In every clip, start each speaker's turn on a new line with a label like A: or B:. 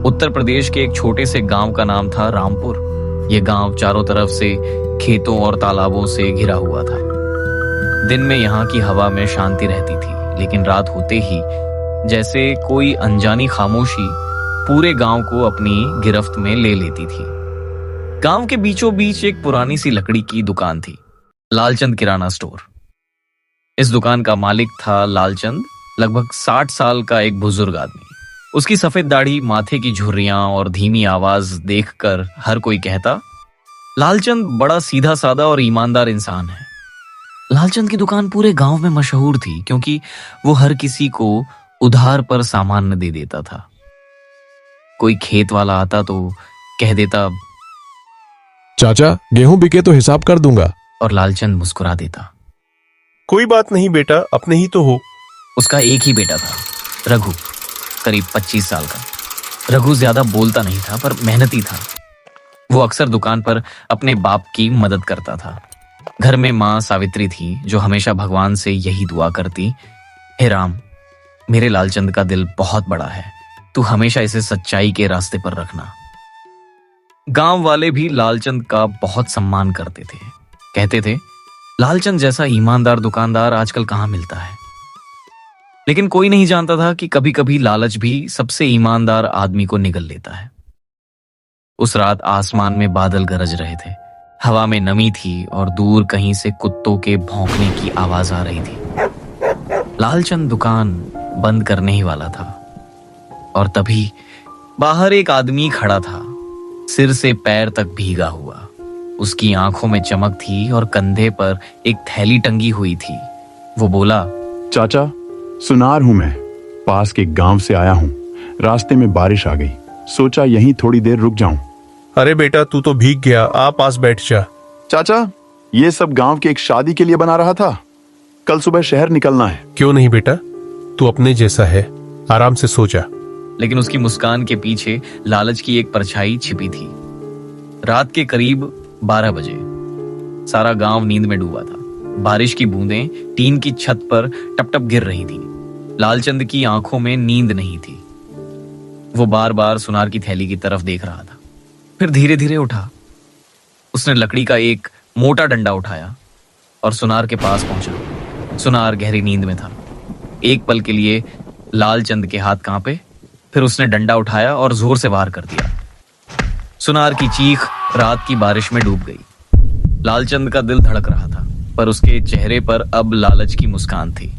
A: उत्तर प्रदेश के एक छोटे से गांव का नाम था रामपुर। यह गांव चारों तरफ से खेतों और तालाबों से घिरा हुआ था। दिन में यहाँ की हवा में शांति रहती थी, लेकिन रात होते ही जैसे कोई अनजानी खामोशी पूरे गांव को अपनी गिरफ्त में ले लेती थी। गांव के बीचों बीच एक पुरानी सी लकड़ी की दुकान थी, लालचंद किराना स्टोर। इस दुकान का मालिक था लालचंद, लगभग 60 साल का एक बुजुर्ग आदमी। उसकी सफेद दाढ़ी, माथे की झुर्रियां और धीमी आवाज देखकर हर कोई कहता, लालचंद बड़ा सीधा साधा और ईमानदार इंसान है। लालचंद की दुकान पूरे गांव में मशहूर थी क्योंकि वो हर किसी को उधार पर सामान दे देता था। कोई खेत वाला आता तो कह देता,
B: चाचा गेहूं बिके तो हिसाब कर दूंगा।
A: और लालचंद मुस्कुरा देता,
C: कोई बात नहीं बेटा, अपने ही तो हो।
A: उसका एक ही बेटा था, रघु, करीब 25 साल का। रघु ज्यादा बोलता नहीं था पर मेहनती था। वो अक्सर दुकान पर अपने बाप की मदद करता था। घर में माँ सावित्री थी जो हमेशा भगवान से यही दुआ करती, हे राम, मेरे लालचंद का दिल बहुत बड़ा है, तू हमेशा इसे सच्चाई के रास्ते पर रखना। गांव वाले भी लालचंद का बहुत सम्मान करते थे। कहते थे, लालचंद जैसा ईमानदार दुकानदार आजकल कहां मिलता है। लेकिन कोई नहीं जानता था कि कभी कभी लालच भी सबसे ईमानदार आदमी को निगल लेता है। उस रात आसमान में बादल गरज रहे थे, हवा में नमी थी और दूर कहीं से कुत्तों के भौंकने की आवाज आ रही थी। लालचंद दुकान बंद करने ही वाला था और तभी बाहर एक आदमी खड़ा था, सिर से पैर तक भीगा हुआ। उसकी आंखों में चमक थी और कंधे पर एक थैली टंगी हुई थी। वो बोला,
D: चाचा सुनार हूं मैं, पास के गांव से आया हूं। रास्ते में बारिश आ गई, सोचा यहीं थोड़ी देर रुक जाऊं।
C: अरे बेटा, तू तो भीग गया, आ पास बैठ जा।
D: चाचा ये सब गांव के एक शादी के लिए बना रहा था, कल सुबह शहर निकलना है।
C: क्यों नहीं बेटा, तू अपने जैसा है, आराम से सो जा।
A: लेकिन उसकी मुस्कान के पीछे लालच की एक परछाई छिपी थी। रात के करीब 12 बजे सारा गांव नींद में डूबा था। बारिश की बूंदें टीन की छत पर टप-टप गिर रही थीं। लालचंद की आंखों में नींद नहीं थी। वो बार बार सुनार की थैली की तरफ देख रहा था। फिर धीरे धीरे उठा। उसने लकड़ी का एक मोटा डंडा उठाया और सुनार के पास पहुंचा। सुनार गहरी नींद में था। एक पल के लिए लालचंद के हाथ कांपे, फिर उसने डंडा उठाया और जोर से वार कर दिया। सुनार की चीख रात की बारिश में डूब गई। लालचंद का दिल धड़क रहा था, पर उसके चेहरे पर अब लालच की मुस्कान थी।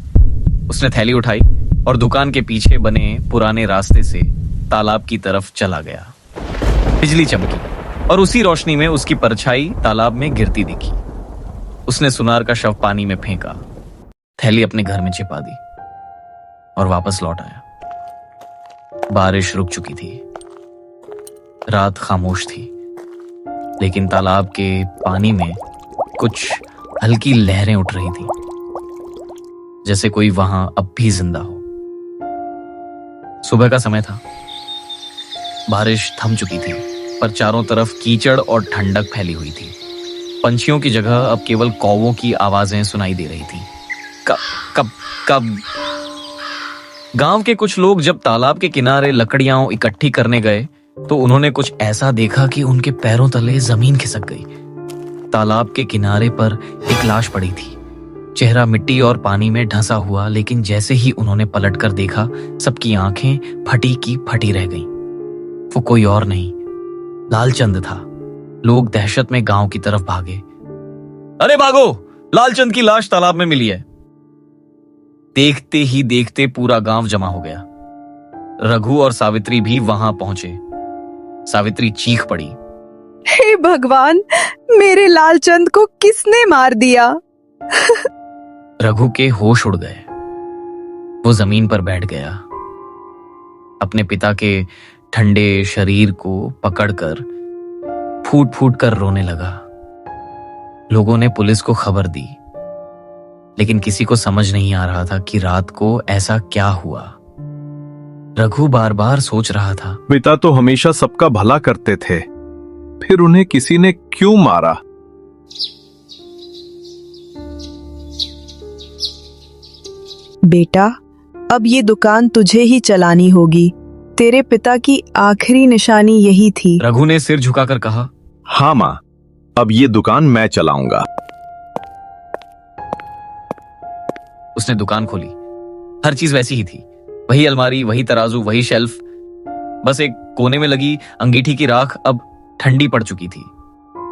A: उसने थैली उठाई और दुकान के पीछे बने पुराने रास्ते से तालाब की तरफ चला गया। बिजली चमकी और उसी रोशनी में उसकी परछाई तालाब में गिरती दिखी। उसने सुनार का शव पानी में फेंका, थैली अपने घर में छिपा दी और वापस लौट आया। बारिश रुक चुकी थी, रात खामोश थी, लेकिन तालाब के पानी में कुछ हल्की लहरें उठ रही थी, जैसे कोई वहां अब भी जिंदा हो। सुबह का समय था। बारिश थम चुकी थी, पर चारों तरफ कीचड़ और ठंडक फैली हुई थी। पंछियों की जगह अब केवल कौवों की आवाजें सुनाई दे रही थी। कब कब कब गांव के कुछ लोग जब तालाब के किनारे लकड़ियां इकट्ठी करने गए तो उन्होंने कुछ ऐसा देखा कि उनके पैरों तले जमीन खिसक गई। तालाब के किनारे पर एक लाश पड़ी थी, चेहरा मिट्टी और पानी में ढंसा हुआ। लेकिन जैसे ही उन्होंने पलटकर देखा, सबकी आंखें फटी की फटी रह गईं। वो कोई और नहीं, लालचंद था। लोग दहशत में गांव की तरफ भागे। अरे भागो, लालचंद की लाश तालाब में मिली है। देखते ही देखते पूरा गांव जमा हो गया। रघु और सावित्री भी वहां पहुंचे। सावित्री चीख पड़ी,
E: हे भगवान, मेरे लालचंद को किसने मार दिया?
A: रघु के होश उड़ गए। वो जमीन पर बैठ गया, अपने पिता के ठंडे शरीर को पकड़कर फूट फूट कर रोने लगा। लोगों ने पुलिस को खबर दी, लेकिन किसी को समझ नहीं आ रहा था कि रात को ऐसा क्या हुआ। रघु बार बार सोच रहा था,
F: पिता तो हमेशा सबका भला करते थे, फिर उन्हें किसी ने क्यों मारा?
E: बेटा, अब ये दुकान तुझे ही चलानी होगी। तेरे पिता की आखिरी निशानी यही थी।
A: रघु ने सिर झुकाकर कहा।
F: हाँ माँ, अब ये दुकान मैं चलाऊंगा।
A: उसने दुकान खोली। हर चीज वैसी ही थी, वही अलमारी, वही तराजू, वही शेल्फ। बस एक कोने में लगी अंगीठी की राख अब ठंडी पड़ चुकी थी।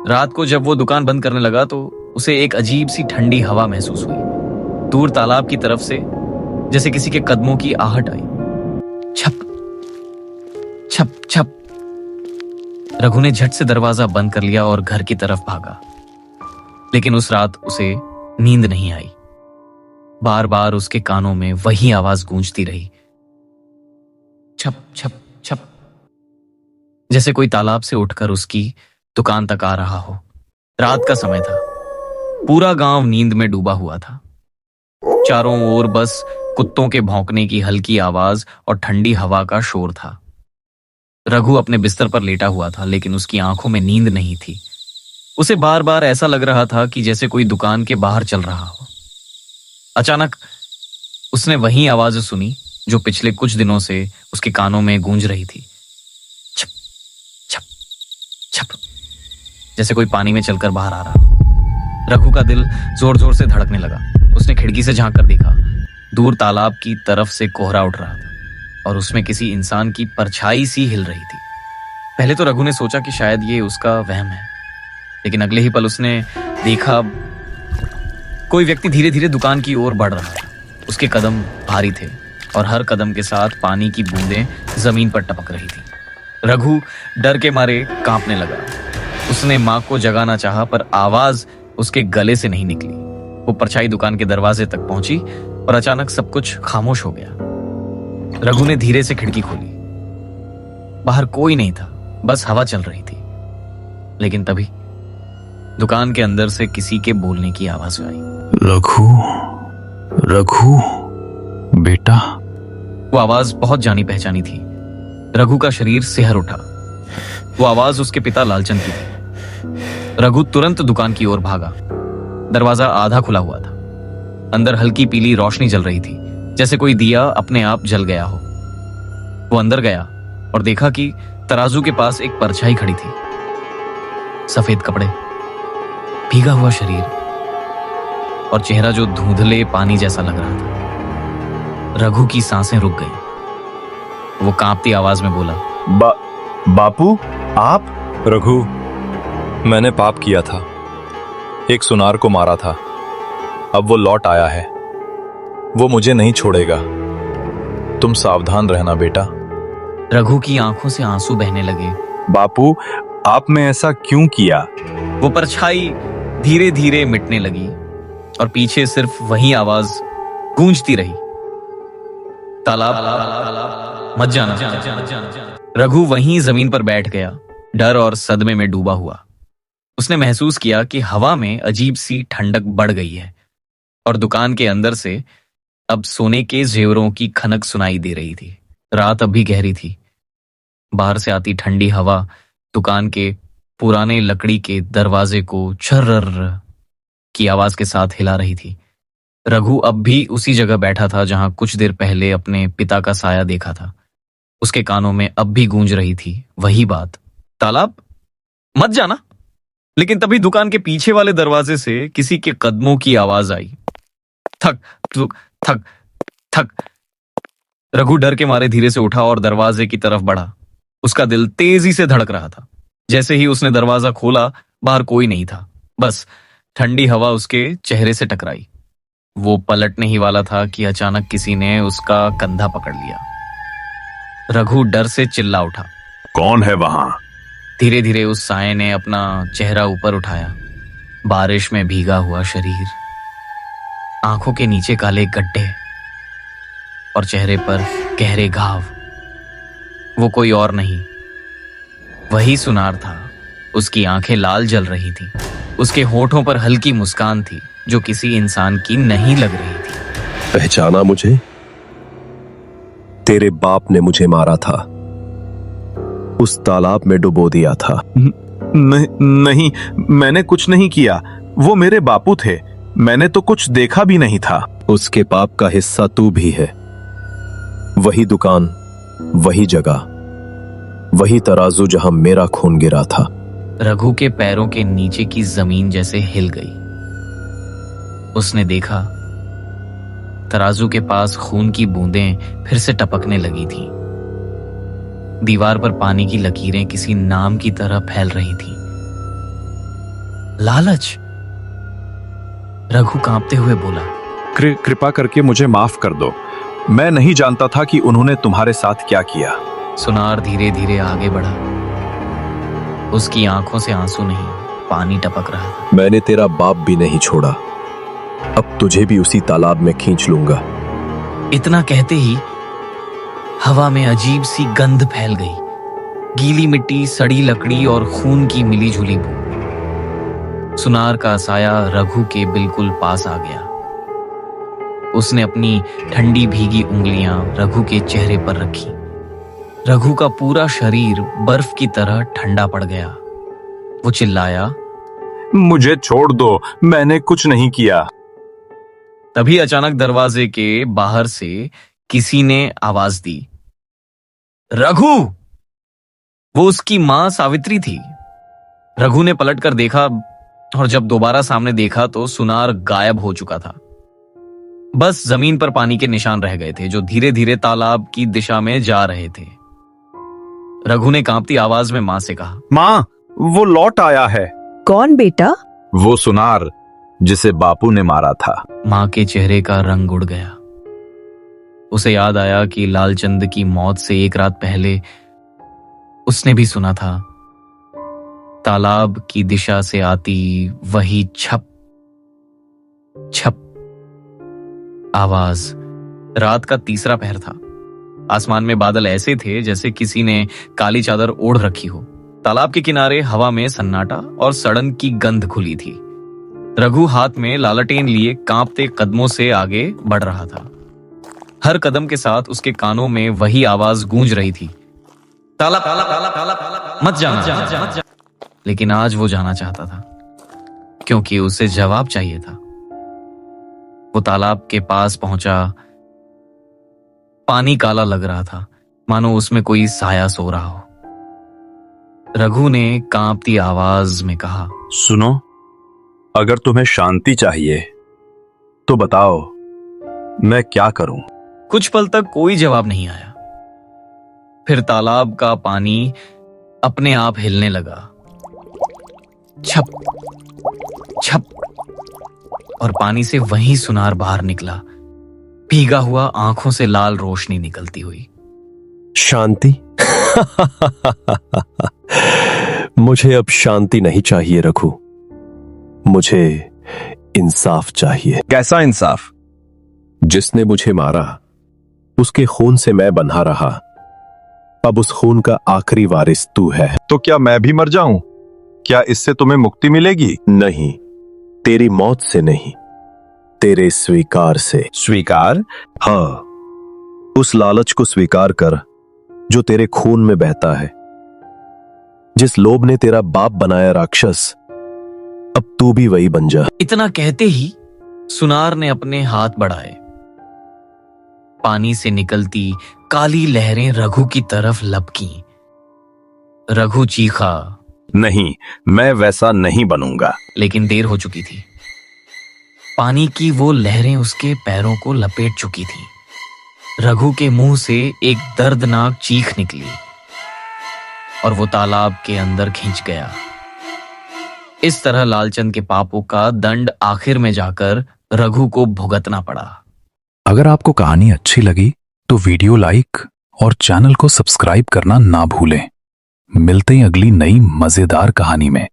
A: रात को जब वो दुकान बंद करने लगा तो उसे एक अजीब सी ठंडी हवा महसूस हुई। दूर तालाब की तरफ से जैसे किसी के कदमों की आहट आई। छप छप छप। रघु ने झट से दरवाजा बंद कर लिया और घर की तरफ भागा। लेकिन उस रात उसे नींद नहीं आई। बार बार उसके कानों में वही आवाज गूंजती रही, छप छप छप, जैसे कोई तालाब से उठकर उसकी दुकान तक आ रहा हो। रात का समय था। पूरा गांव नींद में डूबा हुआ था। चारों ओर बस कुत्तों के भौंकने की हल्की आवाज और ठंडी हवा का शोर था। रघु अपने बिस्तर पर लेटा हुआ था, लेकिन उसकी आंखों में नींद नहीं थी। उसे बार बार ऐसा लग रहा था कि जैसे कोई दुकान के बाहर चल रहा हो। अचानक उसने वही आवाज सुनी जो पिछले कुछ दिनों से उसके कानों में गूंज रही थी, छप छप छप, जैसे कोई पानी में चलकर बाहर आ रहा हो। रघु का दिल जोर जोर से धड़कने लगा। उसने खिड़की से झांक कर देखा। दूर तालाब की तरफ से कोहरा उठ रहा था और उसमें किसी इंसान की परछाई सी हिल रही थी। पहले तो रघु ने सोचा कि शायद ये उसका वहम है, लेकिन अगले ही पल उसने देखा कोई व्यक्ति धीरे धीरे दुकान की ओर बढ़ रहा था। उसके कदम भारी थे और हर कदम के साथ पानी की बूंदें जमीन पर टपक रही थी। रघु डर के मारे कांपने लगा। उसने मां को जगाना चाहा, पर आवाज उसके गले से नहीं निकली। वो परछाई दुकान के दरवाजे तक पहुंची और अचानक सब कुछ खामोश हो गया। रघु ने धीरे से खिड़की खोली। बाहर कोई नहीं था, बस हवा चल रही थी। लेकिन तभी दुकान के अंदर से किसी के बोलने की आवाज आई,
B: रघु, रघु बेटा।
A: वो आवाज बहुत जानी पहचानी थी। रघु का शरीर सिहर उठा। वो आवाज उसके पिता लालचंद की थी। रघु तुरंत दुकान की ओर भागा। दरवाजा आधा खुला हुआ था। अंदर हल्की पीली रोशनी जल रही थी, जैसे कोई दिया अपने आप जल गया हो। वो अंदर गया और देखा कि तराजू के पास एक परछाई खड़ी थी। सफेद कपड़े, भीगा हुआ शरीर और चेहरा जो धुंधले पानी जैसा लग रहा था। रघु की सांसें रुक गई। वो कांपती आवाज में बोला,
F: बापू आप?
G: रघु, मैंने पाप किया था, एक सुनार को मारा था। अब वो लौट आया है, वो मुझे नहीं छोड़ेगा। तुम सावधान रहना बेटा।
A: रघु की आंखों से आंसू बहने लगे।
F: बापू, आपने ऐसा क्यों किया?
A: वो परछाई धीरे धीरे मिटने लगी और पीछे सिर्फ वही आवाज गूंजती रही, तालाब मत जाना। रघु वहीं जमीन पर बैठ गया, डर और सदमे में डूबा हुआ। उसने महसूस किया कि हवा में अजीब सी ठंडक बढ़ गई है और दुकान के अंदर से अब सोने के जेवरों की खनक सुनाई दे रही थी। रात अब भी गहरी थी। बाहर से आती ठंडी हवा दुकान के पुराने लकड़ी के दरवाजे को छर्रर की आवाज के साथ हिला रही थी। रघु अब भी उसी जगह बैठा था जहां कुछ देर पहले अपने पिता का साया देखा था। उसके कानों में अब भी गूंज रही थी वही बात, तालाब मत जाना। लेकिन तभी दुकान के पीछे वाले दरवाजे से किसी के कदमों की आवाज आई, थक थक थक थक। रघु डर के मारे धीरे से उठा और दरवाजे की तरफ बढ़ा। उसका दिल तेजी से धड़क रहा था। जैसे ही उसने दरवाजा खोला, बाहर कोई नहीं था, बस ठंडी हवा उसके चेहरे से टकराई। वो पलटने ही वाला था कि अचानक किसी ने उसका कंधा पकड़ लिया। रघु डर से चिल्ला उठा,
D: कौन है वहां?
A: धीरे धीरे उस साये ने अपना चेहरा ऊपर उठाया। बारिश में भीगा हुआ शरीर, आंखों के नीचे काले गड्ढे और चेहरे पर गहरे घाव। वो कोई और नहीं, वही सुनार था। उसकी आंखें लाल जल रही थी। उसके होठों पर हल्की मुस्कान थी जो किसी इंसान की नहीं लग रही थी।
H: पहचाना मुझे? तेरे बाप ने मुझे मारा था, उस तालाब में डुबो दिया था।
F: नहीं, मैंने कुछ नहीं किया। वो मेरे बापू थे, मैंने तो कुछ देखा भी नहीं था।
H: उसके पाप का हिस्सा तू भी है। वही दुकान वही जगह, वही तराजू जहां मेरा खून गिरा था।
A: रघु के पैरों के नीचे की जमीन जैसे हिल गई। उसने देखा तराजू के पास खून की बूंदें फिर से टपकने लगी थीं। दीवार पर पानी की लकीरें किसी नाम की तरह फैल रही थीं। लालच। रघु कांपते हुए बोला,
F: कृपा करके मुझे माफ कर दो। मैं नहीं जानता था कि उन्होंने तुम्हारे साथ क्या किया।
A: सुनार धीरे धीरे आगे बढ़ा। उसकी आंखों से आंसू नहीं, पानी टपक रहा था।
H: मैंने तेरा बाप भी नहीं छोड़ा, अब तुझे भी उसी तालाब में खींच लूंगा।
A: इतना कहते ही हवा में अजीब सी गंध फैल गई। गीली मिट्टी, सड़ी लकड़ी और खून की मिली जुली बू। सुनार का साया रघु के बिल्कुल पास आ गया। उसने अपनी ठंडी भीगी उंगलियां रघु के चेहरे पर रखी। रघु का पूरा शरीर बर्फ की तरह ठंडा पड़ गया। वो चिल्लाया,
F: मुझे छोड़ दो, मैंने कुछ नहीं किया।
A: तभी अचानक दरवाजे के बाहर से किसी ने आवाज दी, रघु। वो उसकी मां सावित्री थी। रघु ने पलटकर देखा और जब दोबारा सामने देखा तो सुनार गायब हो चुका था। बस जमीन पर पानी के निशान रह गए थे जो धीरे धीरे तालाब की दिशा में जा रहे थे। रघु ने कांपती आवाज में मां से कहा,
F: मां, वो लौट आया है।
E: कौन बेटा?
F: वो सुनार जिसे बापू ने मारा था।
A: मां के चेहरे का रंग उड़ गया। उसे याद आया कि लालचंद की मौत से एक रात पहले उसने भी सुना था तालाब की दिशा से आती वही छप छप आवाज। रात का तीसरा पहर था। आसमान में बादल ऐसे थे जैसे किसी ने काली चादर ओढ़ रखी हो। तालाब के किनारे हवा में सन्नाटा और सड़न की गंध खुली थी। रघु हाथ में लालटेन लिए कांपते कदमों से आगे बढ़ रहा था। हर कदम के साथ उसके कानों में वही आवाज गूंज रही थी, तालाब मत जाना। लेकिन आज वो जाना चाहता था क्योंकि उसे जवाब चाहिए था। वो तालाब के पास पहुंचा। पानी काला लग रहा था, मानो उसमें कोई साया सो रहा हो। रघु ने कांपती आवाज में कहा,
I: सुनो, अगर तुम्हें शांति चाहिए तो बताओ, मैं क्या करूं?
A: कुछ पल तक कोई जवाब नहीं आया। फिर तालाब का पानी अपने आप हिलने लगा। छप छप, और पानी से वही सुनार बाहर निकला, भीगा हुआ, आंखों से लाल रोशनी निकलती हुई।
H: शांति? मुझे अब शांति नहीं चाहिए रघु, मुझे इंसाफ चाहिए।
I: कैसा इंसाफ?
H: जिसने मुझे मारा उसके खून से मैं बंधा रहा, अब उस खून का आखिरी वारिस तू है।
F: तो क्या मैं भी मर जाऊं? क्या इससे तुम्हें मुक्ति मिलेगी?
H: नहीं, तेरी मौत से नहीं, तेरे स्वीकार से।
I: स्वीकार?
H: हाँ, उस लालच को स्वीकार कर जो तेरे खून में बहता है। जिस लोभ ने तेरा बाप बनाया राक्षस, अब तू भी वही बन जा।
A: इतना कहते ही सुनार ने अपने हाथ बढ़ाए। पानी से निकलती काली लहरें रघु की लपक लपकी। रघु चीखा,
I: नहीं, मैं वैसा नहीं बनूंगा।
A: लेकिन देर हो चुकी थी। पानी की वो लहरें उसके पैरों को लपेट चुकी थी। रघु के मुंह से एक दर्दनाक चीख निकली और वो तालाब के अंदर खिंच गया। इस तरह लालचंद के पापों का दंड आखिर में जाकर रघु को भुगतना पड़ा।
J: अगर आपको कहानी अच्छी लगी तो वीडियो लाइक और चैनल को सब्सक्राइब करना ना भूलें। मिलते हैं अगली नई मजेदार कहानी में।